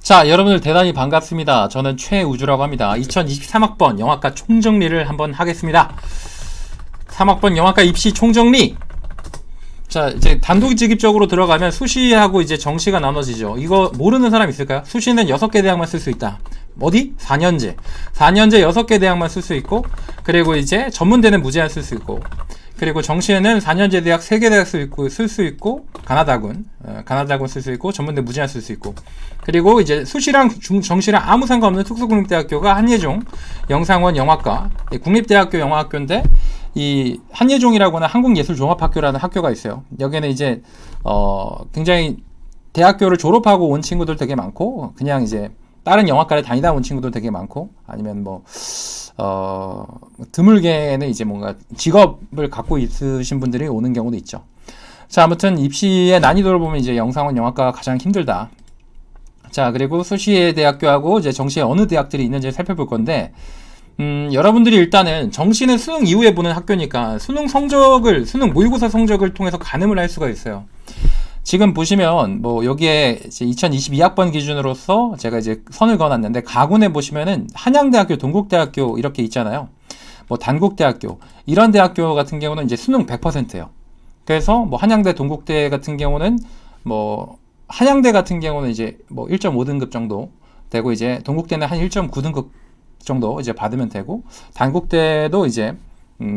자, 여러분들 대단히 반갑습니다. 저는 최우주라고 합니다. 2023학번 영화과 총정리를 한번 하겠습니다. 3학번 영화과 입시 총정리. 자, 이제 단도직입적으로 들어가면 수시하고 이제 정시가 나눠지죠. 이거 모르는 사람 있을까요? 수시는 6개 대학만 쓸 수 있다. 어디? 4년제. 4년제 6개 대학만 쓸 수 있고, 그리고 이제 전문대는 무제한 쓸 수 있고, 그리고 정시에는 4년제 대학 3개 대학 쓸 수 있고, 가나다군 쓸 수 있고, 전문대 무제한 쓸 수 있고, 그리고 이제 수시랑 정시랑 아무 상관없는 특수국립대학교가 한예종, 영상원 영화과, 국립대학교 영화학교인데, 이 한예종이라고는 한국예술종합학교라는 학교가 있어요. 여기는 이제 굉장히 대학교를 졸업하고 온 친구들 되게 많고, 그냥 이제 다른 영화과를 다니다 온 친구들 되게 많고, 아니면 뭐 드물게는 이제 뭔가 직업을 갖고 있으신 분들이 오는 경우도 있죠. 자, 아무튼 입시의 난이도를 보면 이제 영상원 영화과가 가장 힘들다. 자, 그리고 수시의 대학교하고 이제 정시에 어느 대학들이 있는지 살펴볼 건데, 여러분들이 일단은 정시는 수능 이후에 보는 학교니까 수능 모의고사 성적을 통해서 가늠을 할 수가 있어요. 지금 보시면 뭐 여기에 이제 2022학번 기준으로서 제가 이제 선을 그어놨는데, 가군에 보시면은 한양대학교, 동국대학교 이렇게 있잖아요. 뭐 단국대학교 이런 대학교 같은 경우는 이제 수능 100%예요. 그래서 뭐 한양대, 동국대 같은 경우는 뭐 한양대 같은 경우는 이제 뭐 1.5등급 정도 되고, 이제 동국대는 한 1.9등급 정도 이제 받으면 되고, 단국대도 이제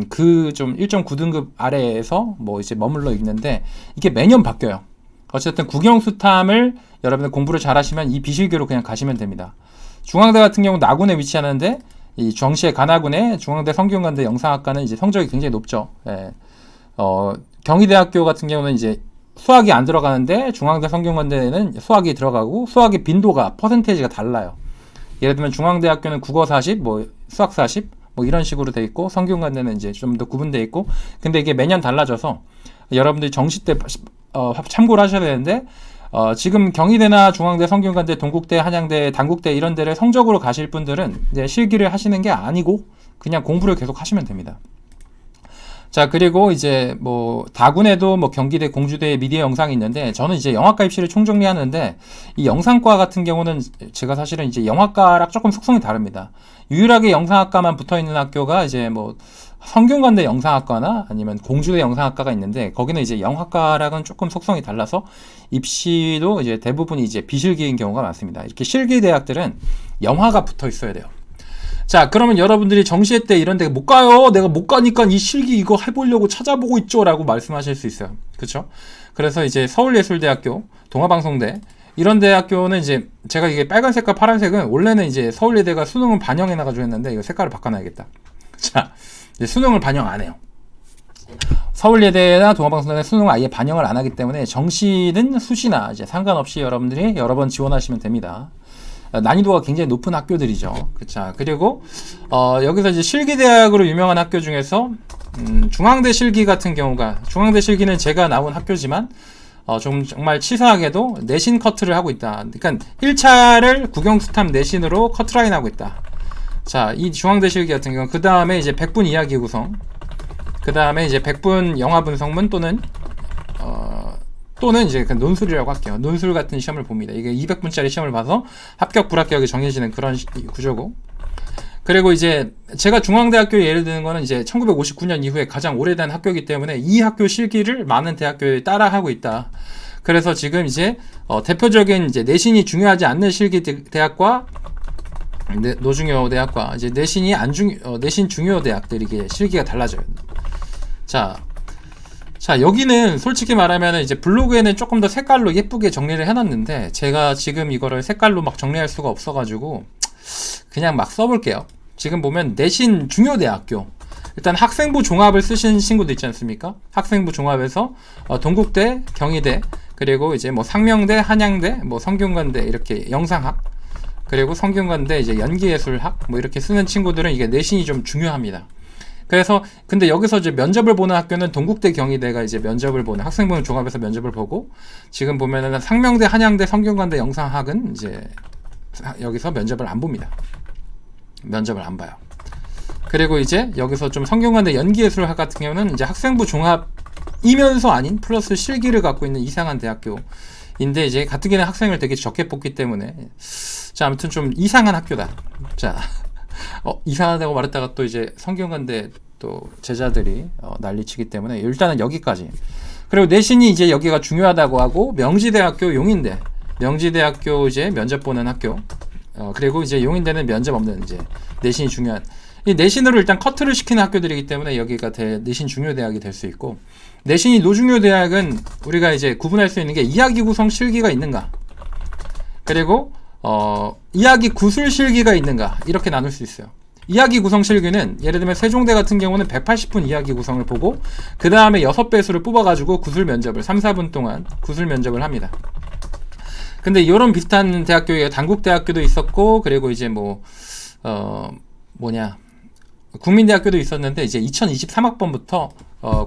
그 좀 1.9등급 아래에서 뭐 이제 머물러 있는데, 이게 매년 바뀌어요. 어쨌든 국영수탐을 여러분들 공부를 잘 하시면 이 비실기로 그냥 가시면 됩니다. 중앙대 같은 경우 나군에 위치하는데, 이 정시의 가나군에 중앙대 성균관대 영상학과는 이제 성적이 굉장히 높죠. 예. 경희대학교 같은 경우는 이제 수학이 안 들어가는데, 중앙대 성균관대는 수학이 들어가고, 수학의 빈도가 퍼센테이지가 달라요. 예를 들면 중앙대학교는 국어 40, 뭐 수학 40, 뭐 이런 식으로 돼 있고, 성균관대는 이제 좀 더 구분돼 있고, 근데 이게 매년 달라져서 여러분들이 정시 때 참고를 하셔야 되는데, 지금 경희대나 중앙대, 성균관대, 동국대, 한양대, 단국대 이런 데를 성적으로 가실 분들은 이제 실기를 하시는 게 아니고 그냥 공부를 계속 하시면 됩니다. 자, 그리고 이제 뭐 다군에도 뭐 경기대, 공주대 미디어 영상이 있는데, 저는 이제 영화과 입시를 총정리하는데, 이 영상과 같은 경우는 제가 사실은 이제 영화과랑 조금 속성이 다릅니다. 유일하게 영상학과만 붙어있는 학교가 이제 뭐 성균관대 영상학과나 아니면 공주대 영상학과가 있는데, 거기는 이제 영화과랑은 조금 속성이 달라서 입시도 이제 대부분이 이제 비실기인 경우가 많습니다. 이렇게 실기 대학들은 영화가 붙어 있어야 돼요. 자, 그러면 여러분들이 정시회 때 이런 데 못 가요. 내가 못 가니까 이 실기 이거 해보려고 찾아보고 있죠. 라고 말씀하실 수 있어요. 그쵸? 그래서 이제 서울예술대학교, 동아방송대, 이런 대학교는 이제 제가 이게 빨간색과 파란색은 원래는 이제 서울예대가 수능을 반영해놔가지고 했는데, 이거 색깔을 바꿔놔야겠다. 자, 이제 수능을 반영 안 해요. 서울예대나 동아방송대는 수능을 아예 반영을 안 하기 때문에 정시는 수시나 이제 상관없이 여러분들이 여러 번 지원하시면 됩니다. 난이도가 굉장히 높은 학교들이죠. 자, 그리고 여기서 이제 실기대학으로 유명한 학교 중에서 중앙대 실기 같은 경우가, 중앙대 실기는 제가 나온 학교지만 좀 정말 치사하게도 내신 커트를 하고 있다. 그러니까 1차를 국영수탐 내신으로 커트라인 하고 있다. 자, 이 중앙대 실기 같은 경우 그 다음에 이제 100분 이야기 구성, 그 다음에 이제 100분 영화 분석문 또는 이제 그 논술이라고 할게요. 논술 같은 시험을 봅니다. 이게 200분짜리 시험을 봐서 합격, 불합격이 정해지는 그런 구조고. 그리고 이제 제가 중앙대학교에 예를 드는 거는 이제 1959년 이후에 가장 오래된 학교이기 때문에 이 학교 실기를 많은 대학교에 따라하고 있다. 그래서 지금 이제 대표적인 이제 내신이 중요하지 않는 실기 대학과 노중요 대학과 이제 내신 중요 대학들이 이게 실기가 달라져요. 자, 여기는 솔직히 말하면 이제 블로그에는 조금 더 색깔로 예쁘게 정리를 해놨는데, 제가 지금 이거를 색깔로 막 정리할 수가 없어가지고 그냥 막 써볼게요. 지금 보면 내신 중요대학교, 일단 학생부 종합을 쓰신 친구도 있지 않습니까? 학생부 종합에서 동국대, 경희대, 그리고 이제 뭐 상명대, 한양대, 뭐 성균관대 이렇게 영상학, 그리고 성균관대 이제 연기예술학 뭐 이렇게 쓰는 친구들은 이게 내신이 좀 중요합니다. 그래서 근데 여기서 이제 면접을 보는 학교는 동국대, 경희대가 이제 면접을 보는, 학생부 종합에서 면접을 보고, 지금 보면은 상명대, 한양대, 성균관대 영상학은 이제 여기서 면접을 안 봅니다. 면접을 안 봐요. 그리고 이제 여기서 좀 성균관대 연기예술학 같은 경우는 이제 학생부 종합이면서 아닌 플러스 실기를 갖고 있는 이상한 대학교, 인데 이제 가뜩이나 학생을 되게 적게 뽑기 때문에 자 아무튼 좀 이상한 학교다. 자 이상하다고 말했다가 또 이제 성균관대 또 제자들이 난리치기 때문에 일단은 여기까지. 그리고 내신이 이제 여기가 중요하다고 하고 명지대학교 용인대 명지대학교 이제 면접 보는 학교 그리고 이제 용인대는 면접 없는 이제 내신이 중요한 이 내신으로 일단 커트를 시키는 학교들이기 때문에 여기가 내신 중요 대학이 될 수 있고 내신이 노중요 대학은 우리가 이제 구분할 수 있는 게 이학이 구성 실기가 있는가 그리고 이학이 구술 실기가 있는가 이렇게 나눌 수 있어요. 이학이 구성 실기는 예를 들면 세종대 같은 경우는 180분 이학이 구성을 보고 그 다음에 6배수를 뽑아가지고 구술 면접을 3, 4분 동안 구술 면접을 합니다. 근데 이런 비슷한 대학교에 단국대학교도 있었고 그리고 이제 국민대학교도 있었는데 이제 2023학번부터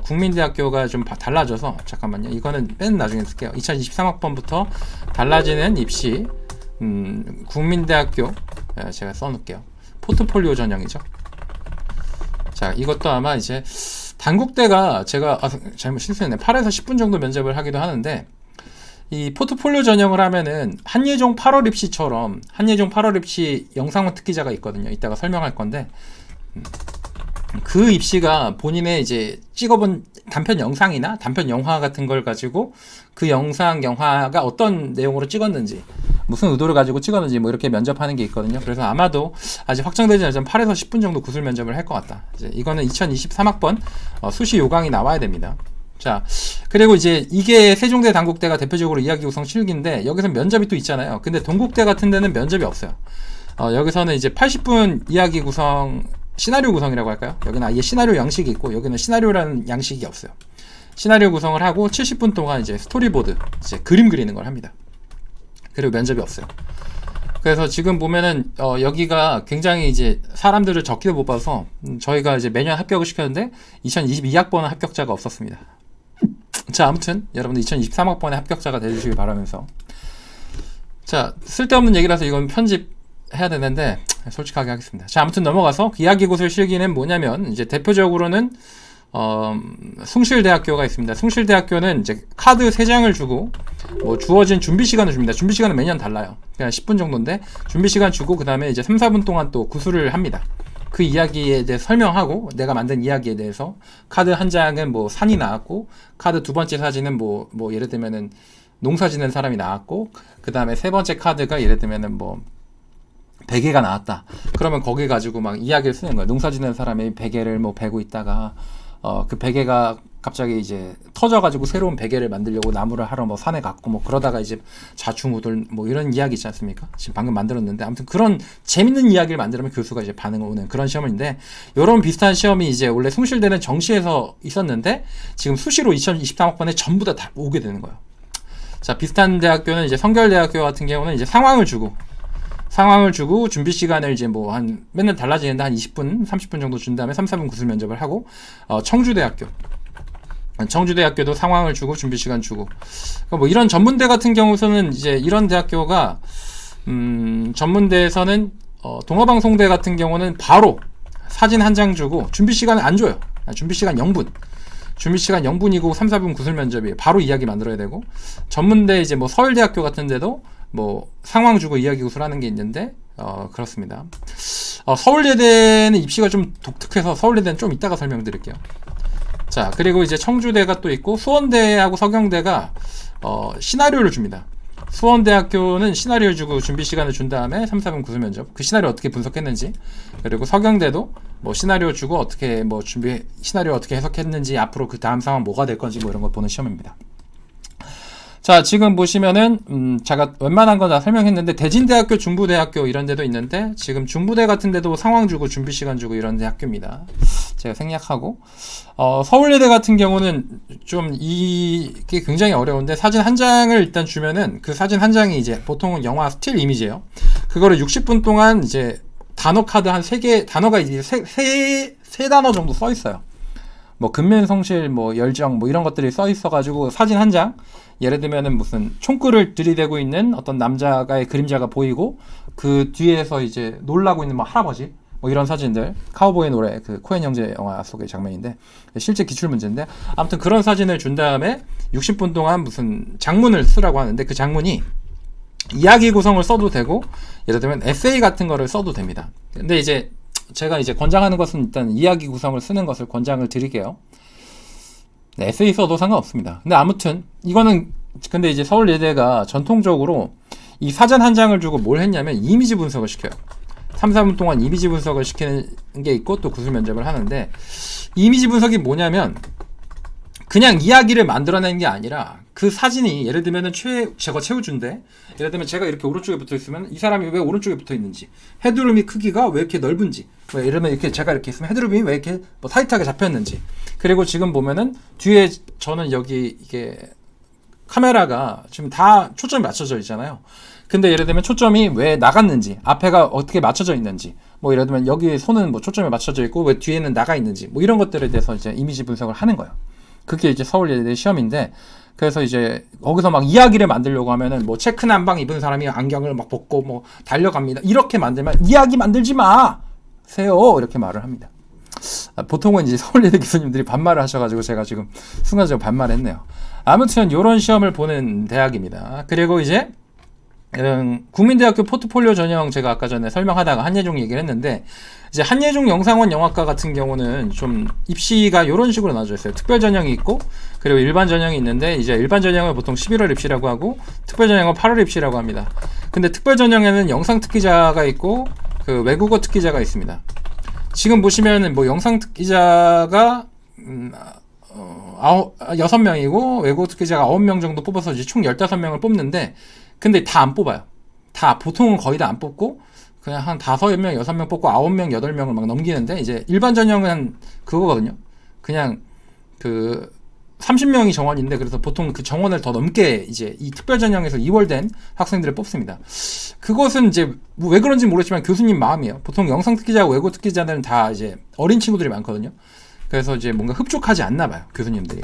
국민대학교가 좀 달라져서 잠깐만요. 이거는 맨 나중에 쓸게요. 2023학번부터 달라지는 입시 국민대학교 제가 써놓을게요. 포트폴리오 전형이죠. 자 이것도 아마 이제 단국대가 제가 잘못 실수했네. 8에서 10분 정도 면접을 하기도 하는데 이 포트폴리오 전형을 하면은 한예종 8월 입시처럼 한예종 8월 입시 영상원 특기자가 있거든요. 이따가 설명할 건데 그 입시가 본인의 이제 찍어본 단편 영상이나 단편 영화 같은 걸 가지고 그 영화가 어떤 내용으로 찍었는지 무슨 의도를 가지고 찍었는지 뭐 이렇게 면접하는 게 있거든요. 그래서 아마도 아직 확정되지 않지만 8에서 10분 정도 구술 면접을 할 것 같다. 이제 이거는 2023학번 수시 요강이 나와야 됩니다. 자, 그리고 이제 이게 세종대 단국대가 대표적으로 이학이 구성 실기인데 여기서 면접이 또 있잖아요. 근데 동국대 같은 데는 면접이 없어요. 여기서는 이제 80분 이학이 구성 시나리오 구성이라고 할까요? 여기는 아예 시나리오 양식이 있고 여기는 시나리오라는 양식이 없어요. 시나리오 구성을 하고 70분 동안 이제 스토리보드 이제 그림 그리는 걸 합니다. 그리고 면접이 없어요. 그래서 지금 보면은 여기가 굉장히 이제 사람들을 적게 못 봐서 저희가 이제 매년 합격을 시켰는데 2022학번은 합격자가 없었습니다. 자 아무튼 여러분들 2023학번에 합격자가 되주시길 바라면서 자 쓸데없는 얘기라서 이건 편집해야 되는데 솔직하게 하겠습니다. 자 아무튼 넘어가서 이학이 구술 실기는 뭐냐면 이제 대표적으로는 숭실대학교가 있습니다. 숭실대학교는 이제 카드 3장을 주고 주어진 준비 시간을 줍니다. 준비 시간은 매년 달라요. 그냥 10분 정도인데 준비 시간 주고 그 다음에 이제 3, 4분 동안 또 구술을 합니다. 그 이야기에 대해 설명하고 내가 만든 이야기에 대해서 카드 한 장은 산이 나왔고 카드 두 번째 사진은 예를 들면은 농사 짓는 사람이 나왔고 그 다음에 세 번째 카드가 예를 들면은 베개가 나왔다. 그러면 거기 가지고 막 이야기를 쓰는 거예요. 농사 짓는 사람이 베개를 베고 있다가 그 베개가 갑자기 이제 터져가지고 새로운 베개를 만들려고 나무를 하러 산에 갔고 그러다가 이제 자충우돌 이런 이야기 있지 않습니까? 지금 방금 만들었는데 아무튼 그런 재밌는 이야기를 만들면 교수가 이제 반응을 오는 그런 시험인데 이런 비슷한 시험이 이제 원래 숭실대는 정시에서 있었는데 지금 수시로 2023학번에 전부 다 오게 되는 거예요. 자 비슷한 대학교는 이제 성결대학교 같은 경우는 이제 상황을 주고 준비 시간을 이제 맨날 달라지는데 한 20분, 30분 정도 준 다음에 3, 4분 구술 면접을 하고 청주대학교도 상황을 주고 준비 시간 주고 이런 전문대 같은 경우서는 이제 이런 대학교가 전문대에서는 동아방송대 같은 경우는 바로 사진 한 장 주고 준비 시간을 안 줘요. 준비 시간 0분. 준비 시간 0분이고 3, 4분 구술 면접이에요. 바로 이야기 만들어야 되고 전문대 이제 서울대학교 같은 데도 상황 주고 이야기 구술하는 게 있는데 그렇습니다. 서울예대는 입시가 좀 독특해서 서울예대는 좀 이따가 설명드릴게요. 자 그리고 이제 청주대가 또 있고 수원대하고 서경대가 시나리오를 줍니다. 수원대학교는 시나리오 주고 준비 시간을 준 다음에 3, 4분 구술 면접 그 시나리오 어떻게 분석했는지 그리고 서경대도 시나리오 주고 어떻게 시나리오 어떻게 해석했는지 앞으로 그 다음 상황 뭐가 될 건지 이런 걸 보는 시험입니다. 자 지금 보시면은 제가 웬만한 거 다 설명했는데 대진대학교 중부대학교 이런 데도 있는데 지금 중부대 같은 데도 상황 주고 준비 시간 주고 이런 데 학교입니다. 제가 생략하고 서울예대 같은 경우는 좀 이게 굉장히 어려운데 사진 한 장을 일단 주면은 그 사진 한 장이 이제 보통은 영화 스틸 이미지예요. 그거를 60분 동안 이제 단어 카드 한 3개 단어가 이제 세 단어 정도 써 있어요. 근면성실 열정 이런 것들이 써 있어 가지고 사진 한 장 예를 들면은 무슨 총구를 들이대고 있는 어떤 남자의 그림자가 보이고 그 뒤에서 이제 놀라고 있는 할아버지 뭐 이런 사진들, 카우보이 노래 그 코엔 형제 영화 속의 장면인데 실제 기출 문제인데, 아무튼 그런 사진을 준 다음에 60분 동안 무슨 장문을 쓰라고 하는데, 그 장문이 이야기 구성을 써도 되고 예를 들면 에세이 같은 거를 써도 됩니다. 근데 이제 제가 이제 권장하는 것은 일단 이야기 구성을 쓰는 것을 권장을 드릴게요. 네, 에세이 써도 상관없습니다. 근데 아무튼 이거는, 근데 이제 서울예대가 전통적으로 이 사전 한 장을 주고 뭘 했냐면 이미지 분석을 시켜요. 3, 4분 동안 이미지 분석을 시키는 게 있고 또 구술 면접을 하는데, 이미지 분석이 뭐냐면 그냥 이야기를 만들어내는 게 아니라 그 사진이 예를 들면은 제가 최우주인데, 예를 들면 제가 이렇게 오른쪽에 붙어 있으면 이 사람이 왜 오른쪽에 붙어 있는지, 헤드룸이 크기가 왜 이렇게 넓은지, 뭐 예를 들면 이렇게 제가 이렇게 있으면 헤드룸이 왜 이렇게 뭐 타이트하게 잡혔는지, 그리고 지금 보면은 뒤에 저는 여기 이게 카메라가 지금 다 초점이 맞춰져 있잖아요. 근데 예를 들면 초점이 왜 나갔는지, 앞에가 어떻게 맞춰져 있는지, 뭐 예를 들면 여기 손은 뭐 초점이 맞춰져 있고 왜 뒤에는 나가 있는지, 뭐 이런 것들에 대해서 이제 이미지 분석을 하는 거예요. 그게 이제 서울예대 시험인데, 그래서 이제 거기서 막 이야기를 만들려고 하면은 뭐 체크 난방 입은 사람이 안경을 막 벗고 뭐 달려갑니다, 이렇게 만들면 이야기 만들지 마세요, 이렇게 말을 합니다. 보통은 이제 서울예대 교수님들이 반말을 하셔가지고 제가 지금 순간적으로 반말했네요. 아무튼 이런 시험을 보는 대학입니다. 그리고 이제 국민대학교 포트폴리오 전형, 제가 아까 전에 설명하다가 한예종 얘기를 했는데, 이제 한예종 영상원 영화과 같은 경우는 좀 입시가 이런 식으로 나눠져 있어요. 특별 전형이 있고 그리고 일반 전형이 있는데, 이제 일반 전형을 보통 11월 입시라고 하고 특별 전형은 8월 입시라고 합니다. 근데 특별 전형에는 영상 특기자가 있고 그 외국어 특기자가 있습니다. 지금 보시면은 뭐 영상 특기자가 6명이고 외국어 특기자가 9명 정도 뽑아서 이제 총 15명을 뽑는데, 근데 다 안 뽑아요. 다, 보통은 거의 다 안 뽑고 그냥 한 5명, 6명 뽑고 9명, 8명을 막 넘기는데, 이제 일반 전형은 그거거든요. 그냥 그 30명이 정원인데, 그래서 보통 그 정원을 더 넘게 이제 이 특별 전형에서 2월된 학생들을 뽑습니다. 그것은 이제 왜 그런지 모르지만 교수님 마음이에요. 보통 영상 특기자하고 외국어 특기자들은 다 이제 어린 친구들이 많거든요. 그래서 이제 뭔가 흡족하지 않나 봐요, 교수님들이.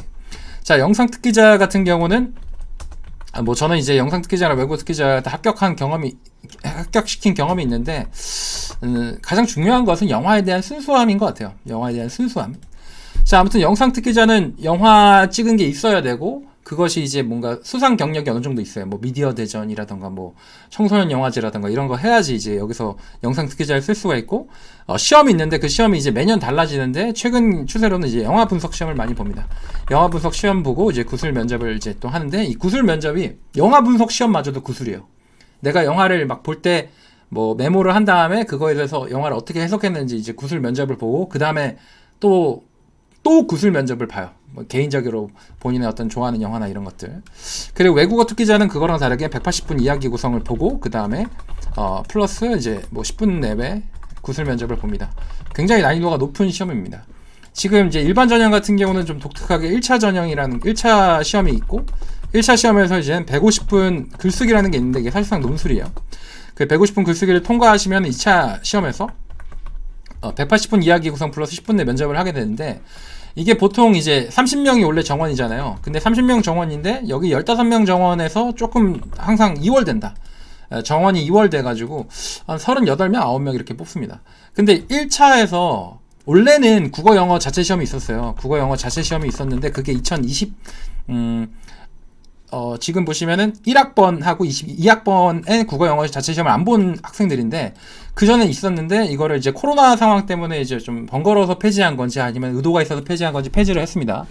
자, 영상 특기자 같은 경우는 뭐 저는 이제 영상 특기자나 외국어 특기자 다 합격시킨 경험이 있는데, 가장 중요한 것은 영화에 대한 순수함인 것 같아요. 영화에 대한 순수함. 자, 아무튼 영상 특기자는 영화 찍은 게 있어야 되고, 그것이 이제 뭔가 수상 경력이 어느 정도 있어요. 뭐 미디어 대전이라던가 뭐 청소년 영화제라던가 이런 거 해야지 이제 여기서 영상 특기자를 쓸 수가 있고, 시험이 있는데 그 시험이 이제 매년 달라지는데, 최근 추세로는 이제 영화 분석 시험을 많이 봅니다. 영화 분석 시험 보고 이제 구술 면접을 이제 또 하는데, 이 구술 면접이 영화 분석 시험마저도 구술이에요. 내가 영화를 막 볼 때 뭐 메모를 한 다음에 그거에 대해서 영화를 어떻게 해석했는지 이제 구술 면접을 보고, 그 다음에 또 구술 면접을 봐요. 뭐 개인적으로 본인의 어떤 좋아하는 영화나 이런 것들. 그리고 외국어 특기자는 그거랑 다르게 180분 이야기 구성을 보고 그 다음에 플러스 이제 뭐 10분 내외 구술 면접을 봅니다. 굉장히 난이도가 높은 시험입니다. 지금 이제 일반 전형 같은 경우는 좀 독특하게 1차 전형이라는 1차 시험이 있고, 1차 시험에서 이제 150분 글쓰기라는 게 있는데, 이게 사실상 논술이에요. 그 150분 글쓰기를 통과하시면 2차 시험에서 180분 이야기 구성 플러스 10분 내 면접을 하게 되는데, 이게 보통 이제 30명이 원래 정원이잖아요. 근데 30명 정원인데 여기 15명 정원에서 조금 항상 2월 된다. 정원이 2월 돼가지고 한 38명, 9명 이렇게 뽑습니다. 근데 1차에서 원래는 국어 영어 자체 시험이 있었어요. 국어 영어 자체 시험이 있었는데 그게 2020 지금 보시면은 1학번하고 2학번에 국어 영어 자체 시험을 안 본 학생들인데, 그 전에 있었는데 이거를 이제 코로나 상황 때문에 이제 좀 번거로워서 폐지한 건지 아니면 의도가 있어서 폐지한 건지 폐지를 했습니다.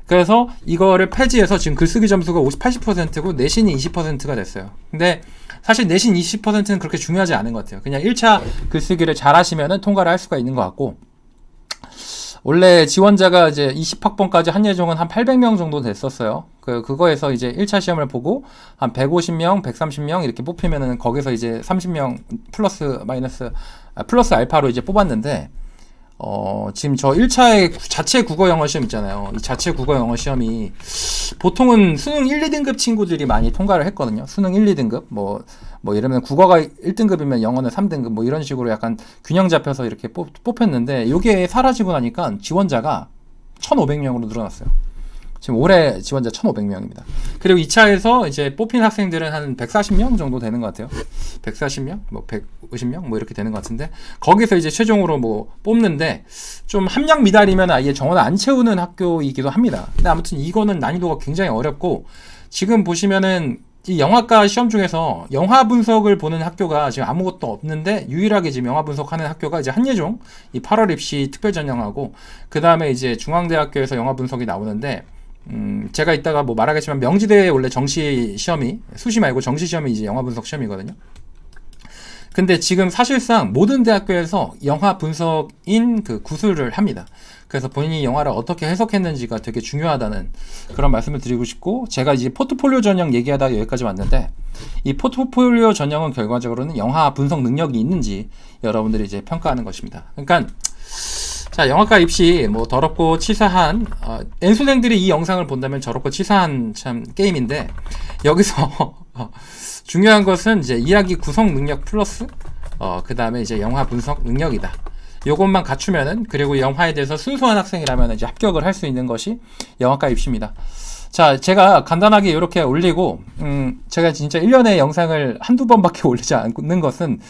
그래서 이거를 폐지해서 지금 글쓰기 점수가 80%고 내신이 20%가 됐어요. 근데 사실 내신 20%는 그렇게 중요하지 않은 것 같아요. 그냥 1차 글쓰기를 잘 하시면은 통과를 할 수가 있는 것 같고, 원래 지원자가 이제 20학번까지 한예종은 한 800명 정도 됐었어요. 그거에서 이제 1차 시험을 보고 한 150명, 130명 이렇게 뽑히면은 거기서 이제 30명 플러스 알파로 이제 뽑았는데, 지금 저 1차의 자체 국어 영어 시험 있잖아요. 이 자체 국어 영어 시험이 보통은 수능 1, 2등급 친구들이 많이 통과를 했거든요. 수능 1, 2등급. 뭐 예를 들면 국어가 1등급이면 영어는 3등급 뭐 이런 식으로 약간 균형 잡혀서 이렇게 뽑혔는데, 요게 사라지고 나니까 지원자가 1,500명으로 늘어났어요. 지금 올해 지원자 1,500명입니다. 그리고 2차에서 이제 뽑힌 학생들은 한 140명 정도 되는 것 같아요. 140명, 뭐 150명, 뭐 이렇게 되는 것 같은데 거기서 이제 최종으로 뭐 뽑는데 좀 함량 미달이면 아예 정원 안 채우는 학교이기도 합니다. 근데 아무튼 이거는 난이도가 굉장히 어렵고 지금 보시면은 이 영화과 시험 중에서 영화 분석을 보는 학교가 지금 아무것도 없는데 유일하게 지금 영화 분석하는 학교가 이제 한예종 이 8월 입시 특별 전형하고 그 다음에 이제 중앙대학교에서 영화 분석이 나오는데 제가 이따가 뭐 말하겠지만 명지대에 원래 정시 시험이 수시 말고 정시 시험이 이제 영화 분석 시험이거든요. 근데 지금 사실상 모든 대학교에서 영화 분석인 그 구술을 합니다. 그래서 본인이 영화를 어떻게 해석했는지가 되게 중요하다는 그런 말씀을 드리고 싶고 제가 이제 포트폴리오 전형 얘기하다가 여기까지 왔는데 이 포트폴리오 전형은 결과적으로는 영화 분석 능력이 있는지 여러분들이 이제 평가하는 것입니다. 그러니까 자 영화과 입시 뭐 더럽고 치사한 N수생들이 이 영상을 본다면 저렇고 치사한 참 게임인데 여기서 중요한 것은 이제 이야기 구성 능력 플러스 그 다음에 이제 영화 분석 능력이다. 요것만 갖추면은 그리고 영화에 대해서 순수한 학생이라면 이제 합격을 할 수 있는 것이 영화과 입시입니다. 자, 제가 간단하게 이렇게 올리고 제가 진짜 1년에 영상을 한두 번밖에 올리지 않는 것은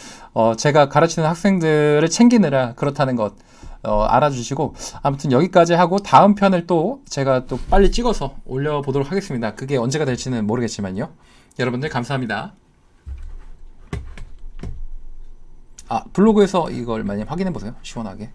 제가 가르치는 학생들을 챙기느라 그렇다는 것 알아주시고 아무튼 여기까지 하고 다음 편을 또 제가 또 빨리 찍어서 올려보도록 하겠습니다. 그게 언제가 될지는 모르겠지만요. 여러분들 감사합니다. 블로그에서 이걸 많이 확인해 보세요. 시원하게.